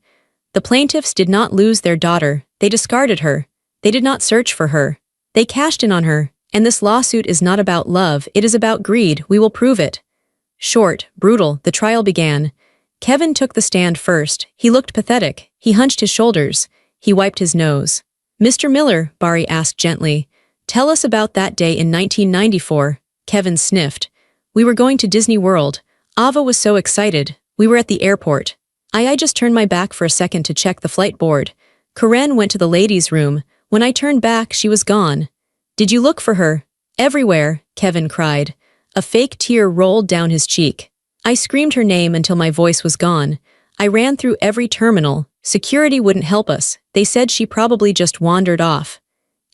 "The plaintiffs did not lose their daughter. They discarded her. They did not search for her. They cashed in on her, and this lawsuit is not about love, it is about greed. We will prove it." Short, brutal, the trial began. Kevin took the stand first. He looked pathetic. He hunched his shoulders. He wiped his nose. "Mr. Miller," Barry asked gently, "tell us about that day in 1994. Kevin sniffed. "We were going to Disney World. Ava was so excited. We were at the airport. I just turned my back for a second to check the flight board. Karen went to the ladies' room. When I turned back, she was gone." "Did you look for her?" "Everywhere," Kevin cried. A fake tear rolled down his cheek. "I screamed her name until my voice was gone. I ran through every terminal. Security wouldn't help us. They said she probably just wandered off.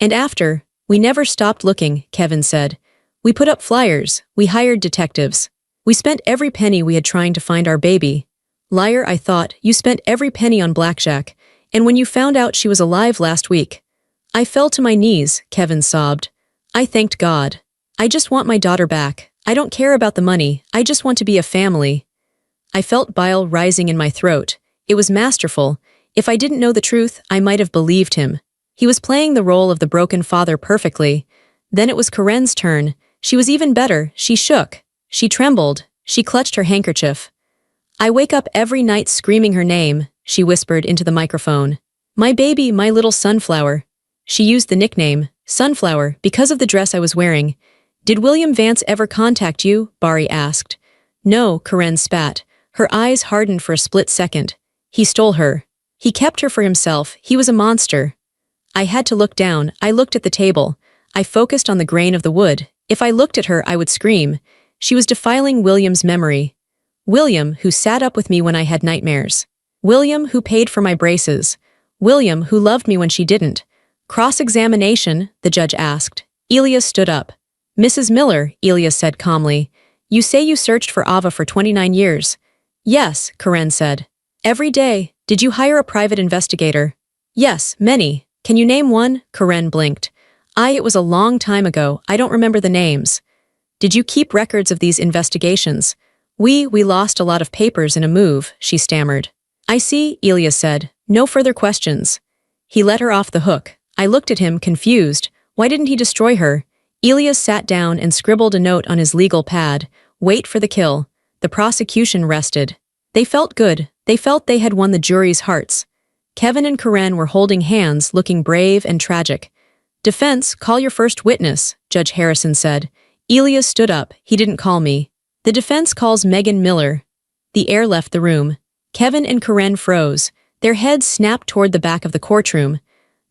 And after, we never stopped looking," Kevin said. "We put up flyers. We hired detectives. We spent every penny we had trying to find our baby." "Liar," I thought. "You spent every penny on blackjack. And when you found out she was alive last week." "I fell to my knees," Kevin sobbed. "I thanked God. I just want my daughter back. I don't care about the money. I just want to be a family." I felt bile rising in my throat. It was masterful. If I didn't know the truth, I might have believed him. He was playing the role of the broken father perfectly. Then it was Karen's turn. She was even better. She shook. She trembled. She clutched her handkerchief. "I wake up every night screaming her name," she whispered into the microphone. "My baby, my little sunflower." She used the nickname, Sunflower, because of the dress I was wearing. "Did William Vance ever contact you?" Barry asked. "No," Karen spat. Her eyes hardened for a split second. "He stole her. He kept her for himself. He was a monster." I had to look down. I looked at the table. I focused on the grain of the wood. If I looked at her, I would scream. She was defiling William's memory. William, who sat up with me when I had nightmares. William, who paid for my braces. William, who loved me when she didn't. "Cross-examination?" the judge asked. Elias stood up. "Mrs. Miller," Elias said calmly, "you say you searched for Ava for 29 years. "Yes," Karen said. "Every day. Did you hire a private investigator?" "Yes, many. Can you name one?" Karen blinked. It was a long time ago. I don't remember the names." "Did you keep records of these investigations?" We lost a lot of papers in a move," she stammered. "I see," Elias said. "No further questions." He let her off the hook. I looked at him, confused. Why didn't he destroy her? Elias sat down and scribbled a note on his legal pad. "Wait for the kill." The prosecution rested. They felt good. They felt they had won the jury's hearts. Kevin and Karen were holding hands, looking brave and tragic. "Defense, call your first witness," Judge Harrison said. Elias stood up. He didn't call me. "The defense calls Megan Miller." The air left the room. Kevin and Karen froze. Their heads snapped toward the back of the courtroom.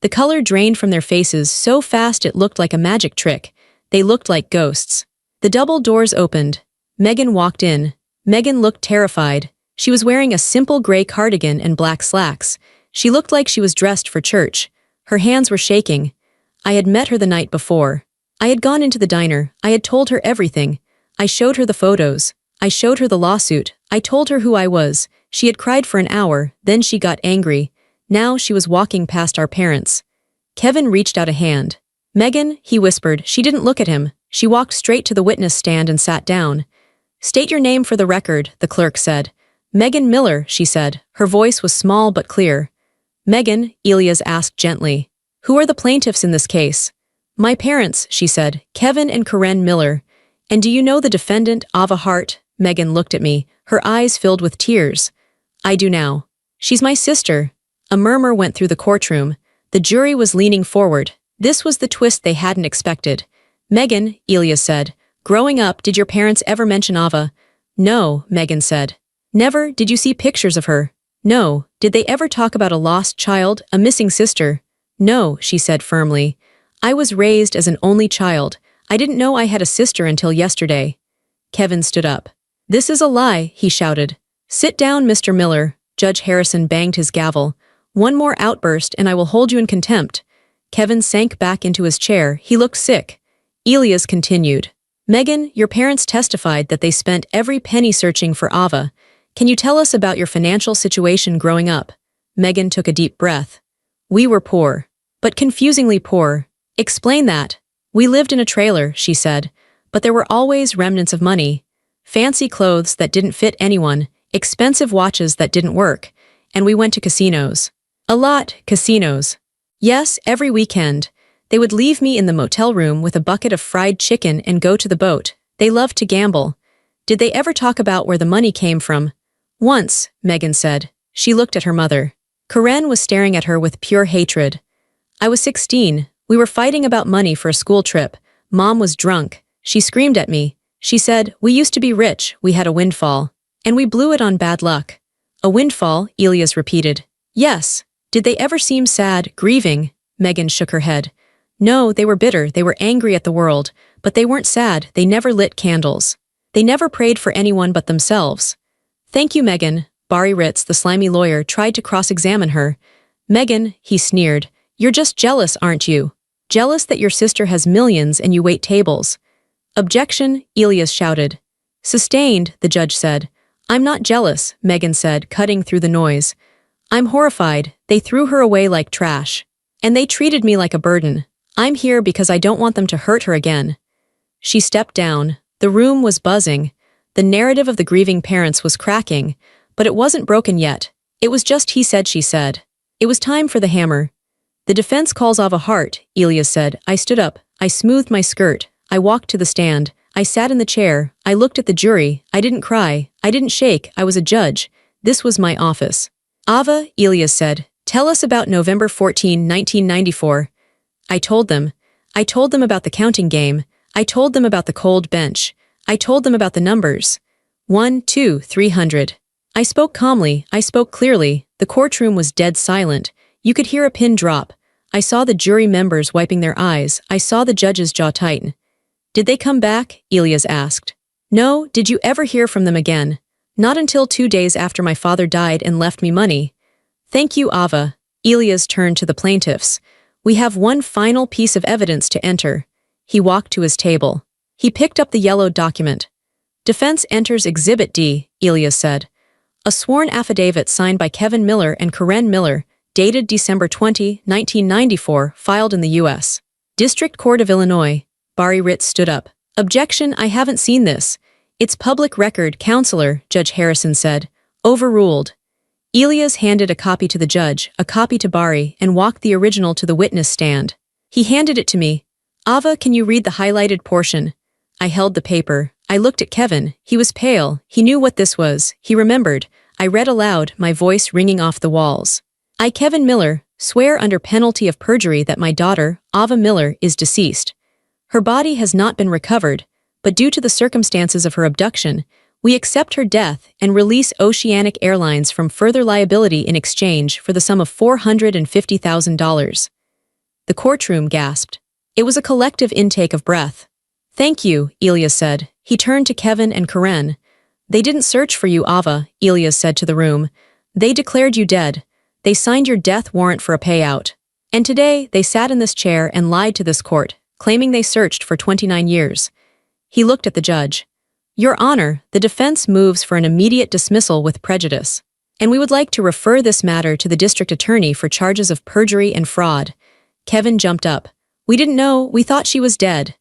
The color drained from their faces so fast it looked like a magic trick. They looked like ghosts. The double doors opened. Megan walked in. Megan looked terrified. She was wearing a simple gray cardigan and black slacks. She looked like she was dressed for church. Her hands were shaking. I had met her the night before. I had gone into the diner. I had told her everything. I showed her the photos. I showed her the lawsuit. I told her who I was. She had cried for an hour, then she got angry. Now she was walking past our parents. Kevin reached out a hand. Megan, he whispered. She didn't look at him. She walked straight to the witness stand and sat down. State your name for the record, the clerk said. Megan Miller, she said. Her voice was small but clear. Megan, Elias asked gently. Who are the plaintiffs in this case? My parents, she said. Kevin and Karen Miller. And do you know the defendant, Ava Hart? Megan looked at me, her eyes filled with tears. I do now. She's my sister. A murmur went through the courtroom. The jury was leaning forward. This was the twist they hadn't expected. Megan, Elias said. Growing up, did your parents ever mention Ava? No, Megan said. Never? Did you see pictures of her? No. Did they ever talk about a lost child, a missing sister? No, she said firmly. I was raised as an only child. I didn't know I had a sister until yesterday. Kevin stood up. This is a lie, he shouted. Sit down, Mr. Miller. Judge Harrison banged his gavel. One more outburst and I will hold you in contempt. Kevin sank back into his chair. He looked sick. Elias continued. Megan, your parents testified that they spent every penny searching for Ava. Can you tell us about your financial situation growing up? Megan took a deep breath. We were poor. But confusingly poor. Explain that. We lived in a trailer, she said. But there were always remnants of money. Fancy clothes that didn't fit anyone, expensive watches that didn't work, and we went to casinos. A lot, casinos. Yes, every weekend. They would leave me in the motel room with a bucket of fried chicken and go to the boat. They loved to gamble. Did they ever talk about where the money came from? Once, Megan said. She looked at her mother. Karen was staring at her with pure hatred. I was 16. We were fighting about money for a school trip. Mom was drunk. She screamed at me. She said, we used to be rich, we had a windfall. And we blew it on bad luck. A windfall, Elias repeated. Yes. Did they ever seem sad, grieving? Megan shook her head. No, they were bitter, they were angry at the world. But they weren't sad, they never lit candles. They never prayed for anyone but themselves. Thank you, Megan. Barry Ritz, the slimy lawyer, tried to cross-examine her. Megan, he sneered. You're just jealous, aren't you? Jealous that your sister has millions and you wait tables. Objection, Elias shouted. Sustained, the judge said. I'm not jealous, Megan said, cutting through the noise. I'm horrified. They threw her away like trash. And they treated me like a burden. I'm here because I don't want them to hurt her again. She stepped down. The room was buzzing. The narrative of the grieving parents was cracking, but it wasn't broken yet. It was just he said, she said. It was time for the hammer. The defense calls Ava Hart, Elias said. I stood up. I smoothed my skirt. I walked to the stand. I sat in the chair. I looked at the jury. I didn't cry. I didn't shake. I was a judge. This was my office. Ava, Elias said, tell us about November 14, 1994. I told them. I told them about the counting game. I told them about the cold bench. I told them about the numbers. 1, 2, 300. I spoke calmly. I spoke clearly. The courtroom was dead silent. You could hear a pin drop. I saw the jury members wiping their eyes. I saw the judge's jaw tighten. Did they come back? Elias asked. No, did you ever hear from them again? Not until 2 days after my father died and left me money. Thank you, Ava. Elias turned to the plaintiffs. We have one final piece of evidence to enter. He walked to his table. He picked up the yellow document. Defense enters Exhibit D, Elias said. A sworn affidavit signed by Kevin Miller and Karen Miller, dated December 20, 1994, filed in the U.S. District Court of Illinois. Barry Ritz stood up. Objection, I haven't seen this. It's public record, Counselor, Judge Harrison said. Overruled. Elias handed a copy to the judge, a copy to Barry, and walked the original to the witness stand. He handed it to me. Ava, can you read the highlighted portion? I held the paper. I looked at Kevin. He was pale. He knew what this was. He remembered. I read aloud, my voice ringing off the walls. I, Kevin Miller, swear under penalty of perjury that my daughter, Ava Miller, is deceased. Her body has not been recovered, but due to the circumstances of her abduction, we accept her death and release Oceanic Airlines from further liability in exchange for the sum of $450,000. The courtroom gasped. It was a collective intake of breath. Thank you, Elias said. He turned to Kevin and Karen. They didn't search for you, Ava, Elias said to the room. They declared you dead. They signed your death warrant for a payout. And today, they sat in this chair and lied to this court, claiming they searched for 29 years. He looked at the judge. Your Honor, the defense moves for an immediate dismissal with prejudice. And we would like to refer this matter to the district attorney for charges of perjury and fraud. Kevin jumped up. We didn't know, we thought she was dead.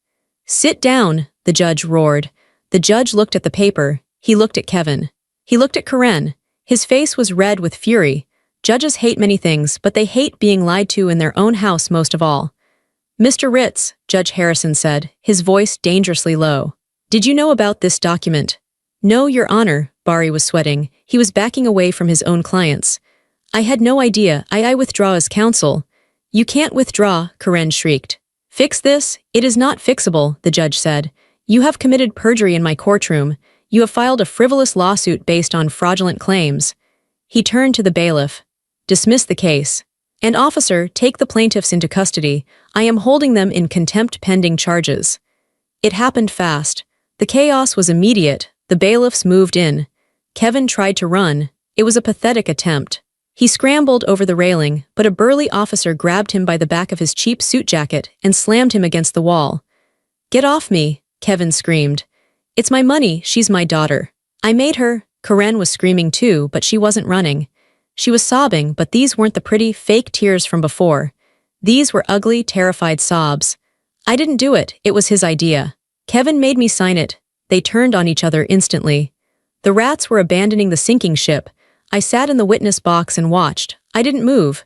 Sit down, the judge roared. The judge looked at the paper. He looked at Kevin. He looked at Karen. His face was red with fury. Judges hate many things, but they hate being lied to in their own house most of all. Mr. Ritz, Judge Harrison said, his voice dangerously low. Did you know about this document? No, Your Honor, Barry was sweating. He was backing away from his own clients. I had no idea. I withdraw as counsel. You can't withdraw, Karen shrieked. Fix this? It is not fixable, the judge said. You have committed perjury in my courtroom. You have filed a frivolous lawsuit based on fraudulent claims. He turned to the bailiff. Dismiss the case. And officer, take the plaintiffs into custody. I am holding them in contempt pending charges. It happened fast. The chaos was immediate. The bailiffs moved in. Kevin tried to run. It was a pathetic attempt. He scrambled over the railing, but a burly officer grabbed him by the back of his cheap suit jacket and slammed him against the wall. Get off me, Kevin screamed. It's my money, she's my daughter. I made her. Karen was screaming too, but she wasn't running. She was sobbing, but these weren't the pretty, fake tears from before. These were ugly, terrified sobs. I didn't do it, it was his idea. Kevin made me sign it. They turned on each other instantly. The rats were abandoning the sinking ship. I sat in the witness box and watched. I didn't move.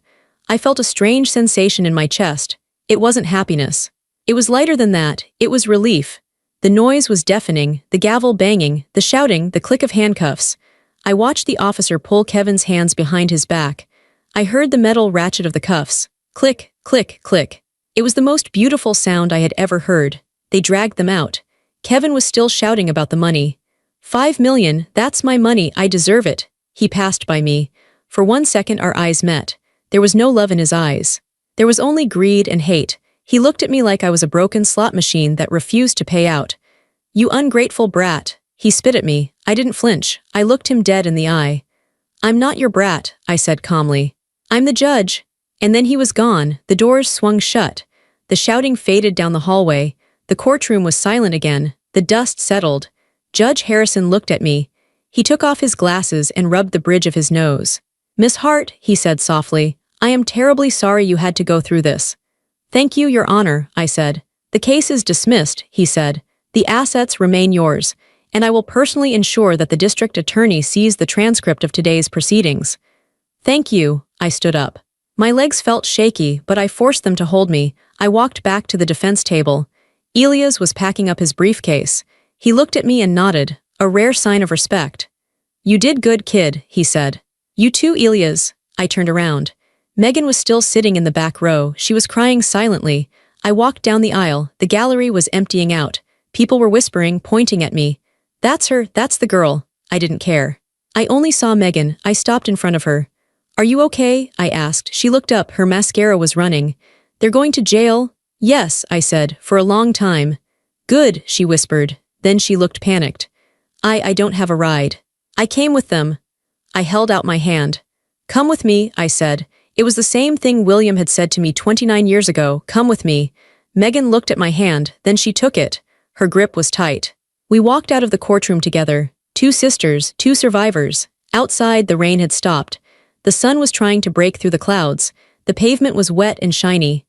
I felt a strange sensation in my chest. It wasn't happiness. It was lighter than that. It was relief. The noise was deafening, the gavel banging, the shouting, the click of handcuffs. I watched the officer pull Kevin's hands behind his back. I heard the metal ratchet of the cuffs. Click, click, click. It was the most beautiful sound I had ever heard. They dragged them out. Kevin was still shouting about the money. $5 million, that's my money, I deserve it. He passed by me. For 1 second our eyes met. There was no love in his eyes. There was only greed and hate. He looked at me like I was a broken slot machine that refused to pay out. You ungrateful brat. He spit at me. I didn't flinch. I looked him dead in the eye. I'm not your brat, I said calmly. I'm the judge. And then he was gone. The doors swung shut. The shouting faded down the hallway. The courtroom was silent again. The dust settled. Judge Harrison looked at me. He took off his glasses and rubbed the bridge of his nose. Miss Hart, he said softly, I am terribly sorry you had to go through this. Thank you, Your Honor, I said. The case is dismissed, he said. The assets remain yours, and I will personally ensure that the district attorney sees the transcript of today's proceedings. Thank you, I stood up. My legs felt shaky, but I forced them to hold me. I walked back to the defense table. Elias was packing up his briefcase. He looked at me and nodded, a rare sign of respect. You did good, kid, he said. You too, Elias. I turned around. Megan was still sitting in the back row. She was crying silently. I walked down the aisle. The gallery was emptying out. People were whispering, pointing at me. That's her, that's the girl. I didn't care. I only saw Megan. I stopped in front of her. Are you okay? I asked. She looked up. Her mascara was running. They're going to jail? Yes, I said, for a long time. Good, she whispered. Then she looked panicked. I don't have a ride. I came with them. I held out my hand. Come with me, I said. It was the same thing William had said to me 29 years ago. Come with me. Megan looked at my hand, then she took it. Her grip was tight. We walked out of the courtroom together. 2 sisters, 2 survivors. Outside, the rain had stopped. The sun was trying to break through the clouds. The pavement was wet and shiny.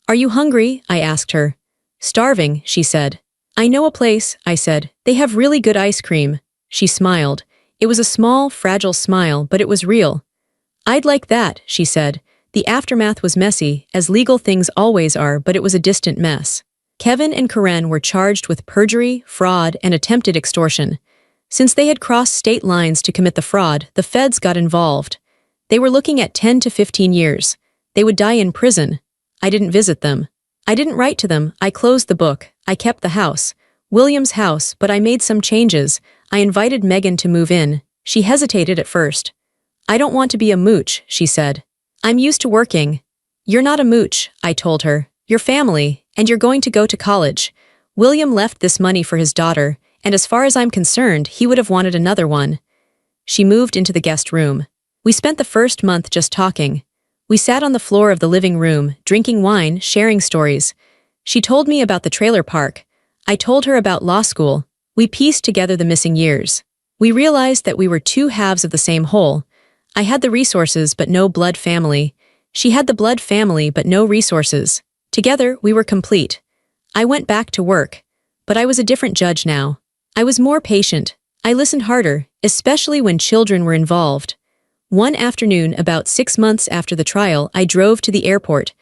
Are you hungry? I asked her. Starving, she said. I know a place, I said. They have really good ice cream. She smiled. It was a small, fragile smile, but it was real. I'd like that, she said. The aftermath was messy, as legal things always are, but it was a distant mess. Kevin and Karen were charged with perjury, fraud, and attempted extortion. Since they had crossed state lines to commit the fraud, the feds got involved. They were looking at 10 to 15 years. They would die in prison. I didn't visit them. I didn't write to them. I closed the book. I kept the house. William's house, but I made some changes. I invited Megan to move in. She hesitated at first. I don't want to be a mooch, she said. I'm used to working. You're not a mooch, I told her. You're family, and you're going to go to college. William left this money for his daughter, and as far as I'm concerned, he would have wanted another one. She moved into the guest room. We spent the first month just talking. We sat on the floor of the living room, drinking wine, sharing stories. She told me about the trailer park. I told her about law school. We pieced together the missing years. We realized that we were two halves of the same whole. I had the resources but no blood family. She had the blood family but no resources. Together, we were complete. I went back to work. But I was a different judge now. I was more patient. I listened harder, especially when children were involved. One afternoon, about 6 months after the trial, I drove to the airport.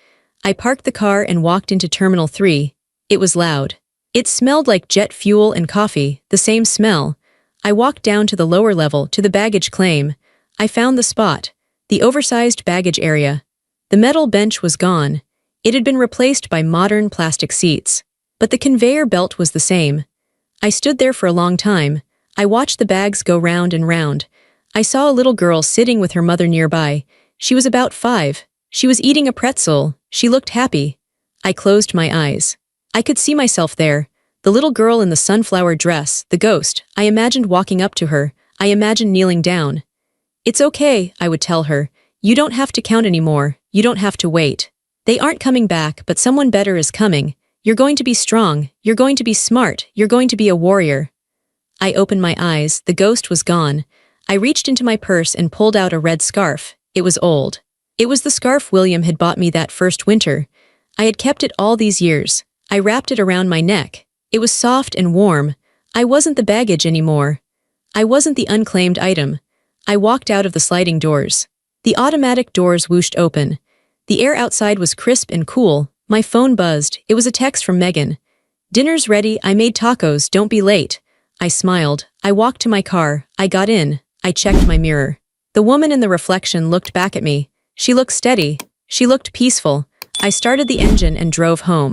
I parked the car and walked into Terminal 3. It was loud. It smelled like jet fuel and coffee, the same smell. I walked down to the lower level, to the baggage claim. I found the spot, the oversized baggage area. The metal bench was gone. It had been replaced by modern plastic seats. But the conveyor belt was the same. I stood there for a long time. I watched the bags go round and round. I saw a little girl sitting with her mother nearby. She was about 5. She was eating a pretzel. She looked happy. I closed my eyes. I could see myself there. The little girl in the sunflower dress, the ghost. I imagined walking up to her. I imagined kneeling down. It's okay, I would tell her. You don't have to count anymore. You don't have to wait. They aren't coming back, but someone better is coming. You're going to be strong. You're going to be smart. You're going to be a warrior. I opened my eyes. The ghost was gone. I reached into my purse and pulled out a red scarf. It was old. It was the scarf William had bought me that first winter. I had kept it all these years. I wrapped it around my neck. It was soft and warm. I wasn't the baggage anymore. I wasn't the unclaimed item. I walked out of the sliding doors. The automatic doors whooshed open. The air outside was crisp and cool. My phone buzzed. It was a text from Megan. Dinner's ready. I made tacos. Don't be late. I smiled. I walked to my car. I got in. I checked my mirror. The woman in the reflection looked back at me. She looked steady. She looked peaceful. I started the engine and drove home.